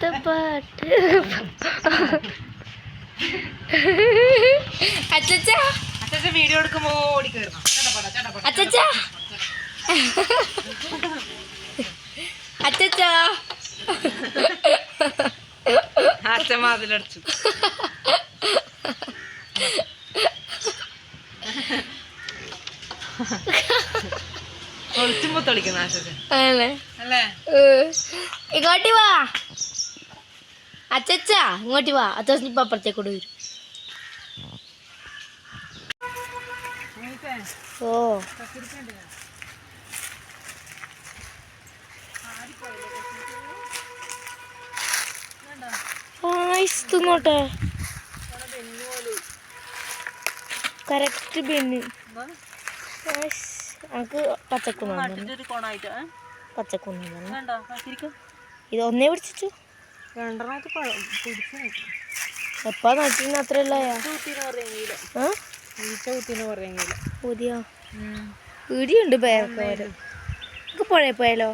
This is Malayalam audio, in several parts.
അടുത്ത പാട്ട് അച്ചച്ച വീഡിയോ എടുക്കുമ്പോ ഓടിക്കേറണം. അച്ചച്ച അച്ചച്ച അച്ഛൻ മാതിലടിച്ചു. ഒളിച്ചുമ്പോ തെളിക്കുന്ന അല്ലേ? ഇങ്ങോട്ട് വാ അച്ചച്ച, ഇങ്ങോട്ട് വാ. അച്ഛൻ ഇപ്പൊ അപ്പുറത്തേക്കൂടെ വരും. ഓ തിന്നോട്ടെ. കറക്റ്റ് ബെന്ന് നമുക്ക് പച്ചക്കുന്നു ഇത് ഒന്നേ പിടിച്ചു. എപ്പാ നട്ടിന് അത്രയല്ല പുതിയ വീടിയുണ്ട് പേരൊക്കെ. നമുക്ക് പുഴയിൽ പോയാലോ?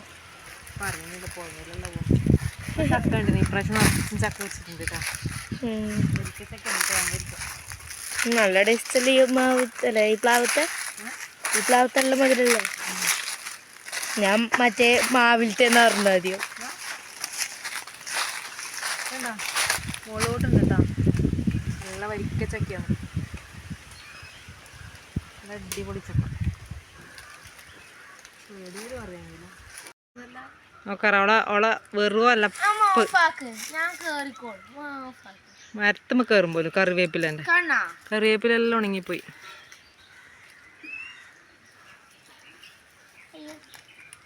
നല്ല ടേസ്റ്റല്ലേ ഈ മാവത്തല്ലേ? ഈ പ്ലാവത്തല്ല മധുരല്ലേ? ഞാൻ മറ്റേ മാവിലത്തെ പറഞ്ഞ ആദ്യം. മുളകോട്ടുണ്ട് കേട്ടോ. നല്ല വരിക്ക ചക്കയാണ്. നല്ല അടിപൊളി ചക്ക. നോക്കാറ അവളെ വെറുവല്ല മരത്തുമ്പോ കയറും പോലും. കറിവേപ്പിലെല്ലാം ഉണങ്ങിപ്പോയി.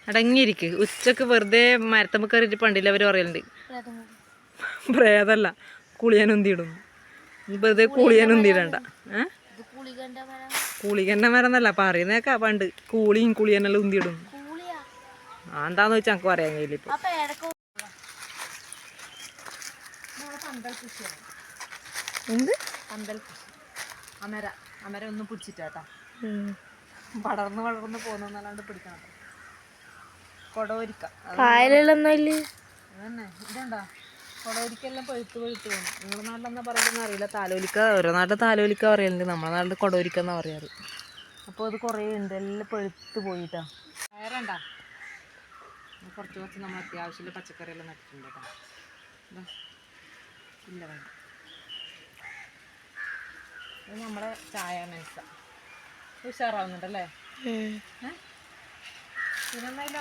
അടങ്ങിയിരിക്ക്. ഉച്ചക്ക് വെറുതെ മരത്തുമ്പോ കയറിയിട്ട് പണ്ടില്ല അവര് പറയലുണ്ട്. പ്രേതല്ല, കുളിയാനൊന്തിയിടും. വെറുതെ കുളിയാനൊന്തിയിടണ്ട. കൂളികന്റെ മരം എന്നല്ല പറയുന്നേക്കാ. പണ്ട് കൂളിയും കുളിയനെല്ലാം ഉന്തിയിടും. എന്താന്ന് വെച്ചാൽ എനിക്ക് പറയാൻ കഴിയില്ല ഇപ്പൊ. എന്ത് പന്തൽ കൃഷി? അമര ഒന്നും പിടിച്ചിട്ടാ. വളർന്ന് പോകുന്നല്ലാണ്ട് പിടിക്കണം. കൊടവരിക്ക അതന്നെ. ഇതുണ്ടോ കൊടവരിക്കെല്ലാം പഴുത്ത് പോകും. നിങ്ങളുടെ നാട്ടിലെന്നാ പറയുന്നതെന്ന് അറിയില്ല. താലോലിക്ക, ഓരോ നാട്ടിൽ താലോലിക്ക പറയലുണ്ട്. നമ്മുടെ നാട്ടിൽ കൊടവരിക്ക എന്നാ പറയാറ്. അപ്പോൾ അത് കുറേ ഉണ്ട്. എല്ലാം പഴുത്ത് പോയിട്ടാ. പയറുണ്ടാ? കുറച്ച് നമ്മൾ അത്യാവശ്യമുള്ള പച്ചക്കറിയെല്ലാം നട്ടിട്ടുണ്ട് കേട്ടോ. ഇല്ല വേണ്ട. ഇത് നമ്മുടെ ചായ മെൻസ ഉഷാറാവുന്നുണ്ടല്ലേ?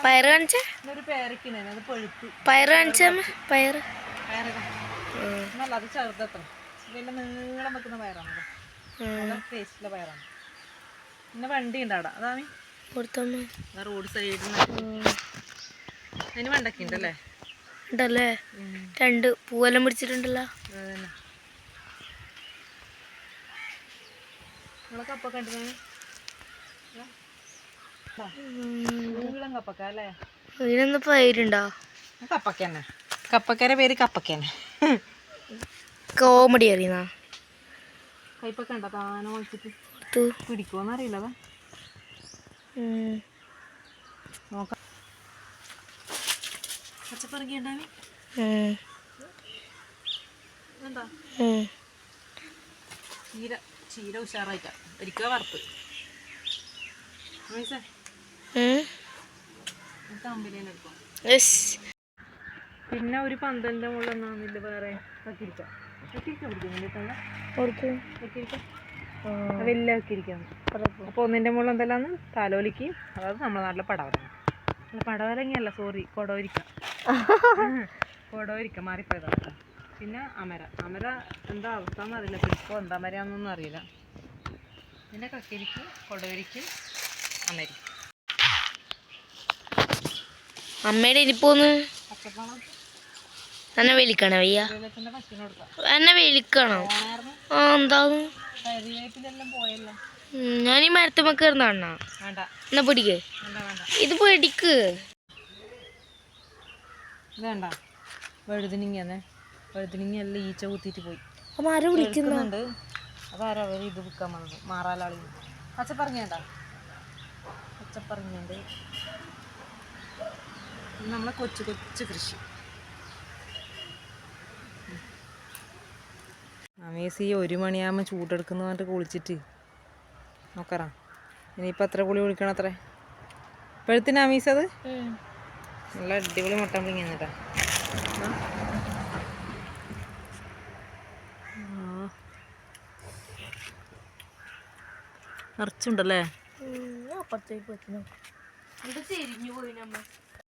പയറ് കാണിച്ച ഒരു പേരക്കിനെ അത് പഴുത്ത്. പയറ് കാണിച്ച പയറ് നല്ല അത് ചെറുതെത്തണം. ഇതെല്ലാം നീളം വെക്കുന്ന പയറാണ്. നല്ല ടേസ്റ്റുള്ള പയറാണ്. പിന്നെ വണ്ടി ഉണ്ട് അവിടെ. അതാണ് റോഡ് സൈഡിൽ. അതിന് വെണ്ടക്ക ഉണ്ടല്ലേ? ഉണ്ടല്ലേ? രണ്ട് പൂവെല്ലാം പിടിച്ചിട്ടുണ്ടല്ലോ. അതന്നെ. നമ്മളെ കപ്പ കണ്ടിരുന്നേ നീളം കപ്പക്ക അല്ലേ? ഇതിനൊന്ന് പേരുണ്ടോ? കപ്പക്ക തന്നെ. കപ്പക്കയുടെ പേര് കപ്പക്ക തന്നെ. കോമഡി അറിയുന്ന കയ്പൊക്കെ ഉണ്ടോ? താനെ ഒഴിച്ചിട്ട് പിടിക്കുമോന്ന് അറിയില്ലതാ. നോക്കാം. പച്ചപ്പറങ്ങി ഉണ്ടാവി എന്താ? ചീര ഉഷാറായിട്ടാ. ഒരിക്കൽ വറുത്ത് പിന്നെ ഒരു പന്തലിന്റെ മുകളിൽ വേറെ വലിയ വെക്കിരിക്കാണ്. അപ്പൊ ഒന്നിന്റെ മുകളിൽ എന്തെല്ലാന്ന് താലോലിക്ക്, അതായത് നമ്മുടെ നാട്ടിലെ പടവലങ്ങ. പടവലങ്ങയല്ല, സോറി, കൊടവരിക്ക മാറിപ്പോയതാണ്. പിന്നെ അമര എന്താ അവസ്ഥ എന്നറിയില്ല. പിടിപ്പോ എന്താ മരയാന്നൊന്നും അറിയില്ല. പിന്നെ കക്കരിക്ക്, കൊടവരിക്ക്, അമരി. അമ്മയുടെ ഇരിപ്പോന്ന് പച്ചപ്പണം എന്നെ വിളിക്കണോ? വയ്യ എന്നെ വിളിക്കണോ? എന്താന്ന് കരിവേപ്പിലെല്ലാം പോയല്ലോ. ഞാനീ മരത്തുമ്മ കയറുന്ന കാണാ. എന്നാ പിടിക്ക്. ഇത് പിടിക്ക്. ഇതേണ്ട വഴുതിനിങ്ങന്നെ. വഴുതിനിങ്ങ എല്ലാം ഈച്ച കുത്തിയിട്ട് പോയി. മരം വിളിക്കുന്നുണ്ട്. അതാരാ അവർ ഇത് വിൽക്കാൻ വന്നത്? മാറാലാളി. പച്ചപ്പറങ്ങിയുണ്ട? പച്ചപ്പറങ്ങിയുണ്ട്. നമ്മളെ കൊച്ചു കൃഷി. അമീസ് ഈ 1 മണിയാകുമ്പോൾ ചൂടെടുക്കുന്ന പറഞ്ഞിട്ട് കുളിച്ചിട്ട് നോക്കറാ. ഇനിയിപ്പോൾ എത്ര കുളി കുളിക്കണം അത്രേ പഴുത്തിന് അമീസ്? അത് നല്ല അടിപൊളി മുട്ട പിടിങ്ങി എന്നിട്ടാ. നിറച്ചുണ്ടല്ലേ? അപ്പുറത്തേക്ക് ചെരിഞ്ഞു പോയി നമ്മ